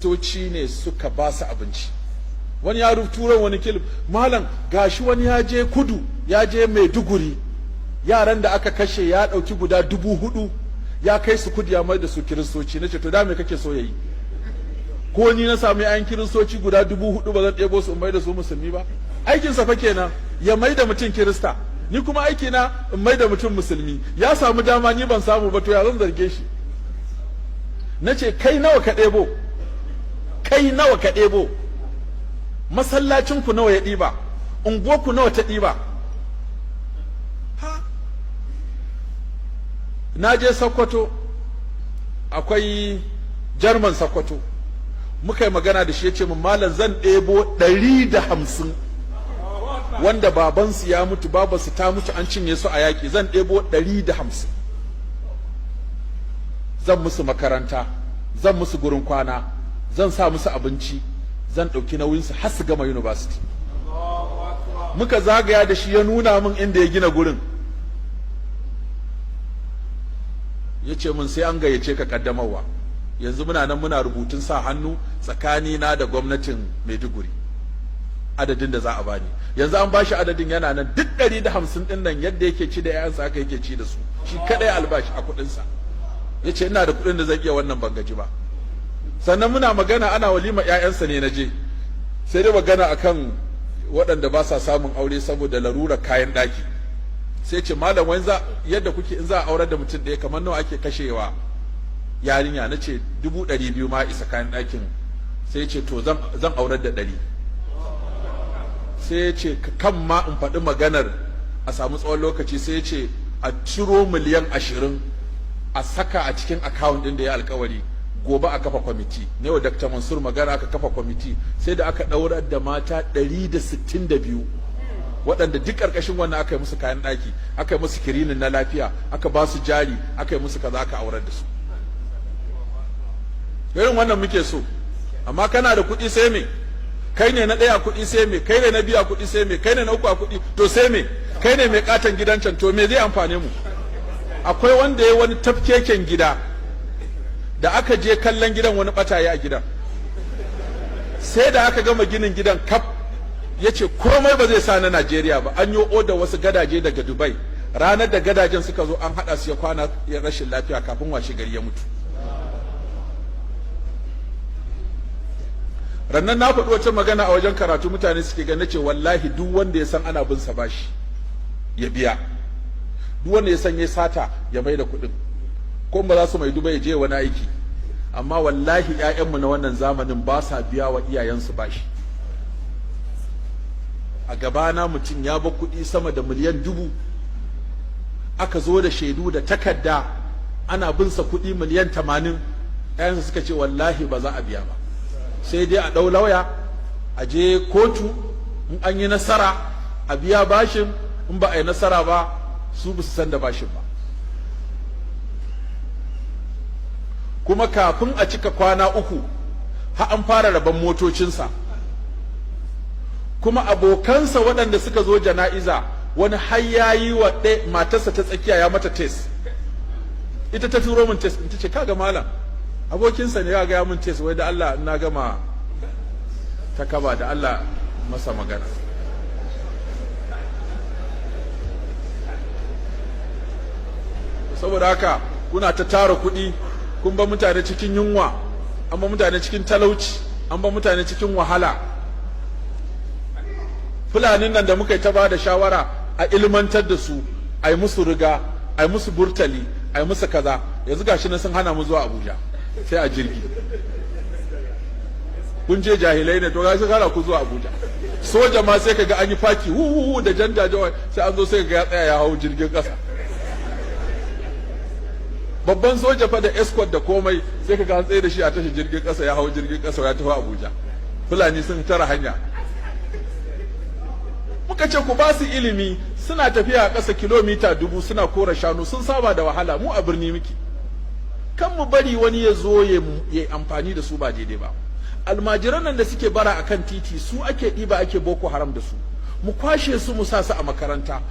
Kiristoci ne suka ba su abinci. Wani ya rubuta wani kilif, malam gashi wani ya je kudu, ya je Maiduguri, yaran da aka kashe ya dauki guda 4,000 ya kai su kudu ya mai da su Kiristoci. Nace to da me kake so yayi? Ko ni na samu ayan Kiristoci guda 4,000 ba zan ɗebo su in mai da su musulmi ba? Aikin sa fa kenan ya mai da mutum Kirista, ni kuma aiki na in mai da mutum musulmi. Ya samu dama ni ban samu ba, to ya zan zarge shi? Nace kai nawa ka ɗebo? Kai nawa ka ɗebo? Masallacin ku nawa ya ɗiba? Unguwar ku nawa ta ɗiba? Na je Sokoto, akwai Jarman Sokoto, muka yi magana da shi, ya ce min malam zan ɗebo 150 wanda babansu ya mutu, babansu ta mutu, an cinye su a yaƙi, zan ɗebo 150, zan musu makaranta, zan musu gurin kwana, zan sa musu abinci, zan ɗauki nauyinsu har su gama university. Muka zagaya da shi, ya nuna min inda ya gina gurin, ya ce min sai an gayyace ka kaddamarwa. Yanzu muna nan muna rubutun sa hannu tsakanina da gwamnatin Maiduguri, adadin da za a bani. Yanzu an bashi adadin, yana nan duk 150 din nan yadda yake ci da yayansa haka yake ci da su, shi kadai albashi a kudinsa. Ya ce ina da kudin da zan iya wannan ban gaji ba. Sannan muna magana ana walima, yayansa ne na je, sai dai magana akan waɗanda ba sa samun aure saboda larurar kayan ɗaki. Sai ce malam wani yadda kuke in za a aurar da mutum ɗaya kamar nawa ake kashewa yarinya? Na ce 200,000 ma isa kayan ɗakin. Sai ce to zan aurar da 100. Sai ce kan ma in faɗi maganar a samu tsawon lokaci, sai ce a ciro miliyan 20 a saka a cikin akawun ɗin da ya alkawari, gobe a kafa kwamiti. Ne wa Dr. Mansur magana, aka kafa kwamiti, sai da aka ɗaurar da mata 162 waɗanda duk ƙarƙashin wannan aka yi musu kayan ɗaki, aka yi musu kirinin na lafiya, aka ba su jari, aka yi musu kaza, aka aurar da su. Irin wannan muke so. Amma kana da kuɗi sai me? Kai ne na ɗaya kuɗi sai me? Kai ne na biya kuɗi sai me? Kai ne na uku a kuɗi to sai me? Kai ne mai katon gidan can, to me zai amfane mu? Akwai wanda ya wani tafkeken gida da aka je kallon gidan, wani ɓataye a gidan, sai da aka gama ginin gidan kaf, ya ce komai ba zai sa na Najeriya ba. An yi oda wasu gadaje daga Dubai, ranar da gadajen suka zo an haɗa su, ya kwana ya rashin lafiya kafin washe gari ya mutu. Rannan na faɗi wata magana a wajen karatu, mutane suke gane ce wallahi duk wanda ya san ana bin sa bashi ya biya, duk wanda ya san ya sata ya mai da kuɗin, ko ba za su mai Dubai ya je wani aiki. Amma wallahi 'ya'yanmu na wannan zamanin ba sa biya wa iyayensu bashi. A gabana mutum ya ba kuɗi sama da miliyan 1000, aka zo da shaidu da takarda ana bin sa kuɗi miliyan 80. ƴaƴansa suka ce wallahi ba za a biya ba, sai dai a ɗau lauya a je kotu, in an yi nasara a biya bashin, in ba a yi nasara ba su ba su san da bashin ba. Kuma kafin a cika kwana 3 har an fara rabon motocinsa. Kuma abokansa waɗanda suka zo jana'iza, wani har yayi wa matarsa ta tsakiya ya mata test. Ita ta turo min test, ta ce kaga malam abokinsa ne ya ga min test, wai da Allah na gama ta kaba da Allah masa magana. Saboda haka kuna ta tara kuɗi, kun ba mutane cikin yunwa, an ba mutane cikin talauci, an ba mutane cikin wahala. Fulanin nan da muka yi ta ba da shawara a ilmantar da su, a yi musu riga, a yi musu burtali, a yi musu kaza, yanzu gashi nan sun hana mu zuwa Abuja sai a jirgi. Kun je jahilai ne, to ga sun hana ku zuwa Abuja. Soja ma sai kaga an yi faki hu da janjajawa, sai an zo sai kaga ya tsaya ya hau jirgin ƙasa. Babban soja fa da escort da komai, sai kaga an tsaye da shi a tashi jirgin ƙasa, ya hau jirgin ƙasa ya tafi Abuja. Fulani sun tara hanya. Muka ce ku ba su ilimi, suna tafiya a ƙasa kilomita 1000 suna kora shanu, sun saba da wahala, mu a birni muke. Kan mu bari wani ya zo ya amfani da su ba daidai ba. Almajiran nan da suke bara akan titi, su ake ɗiba ake Boko Haram da su, mu kwashe su mu sa su a makaranta.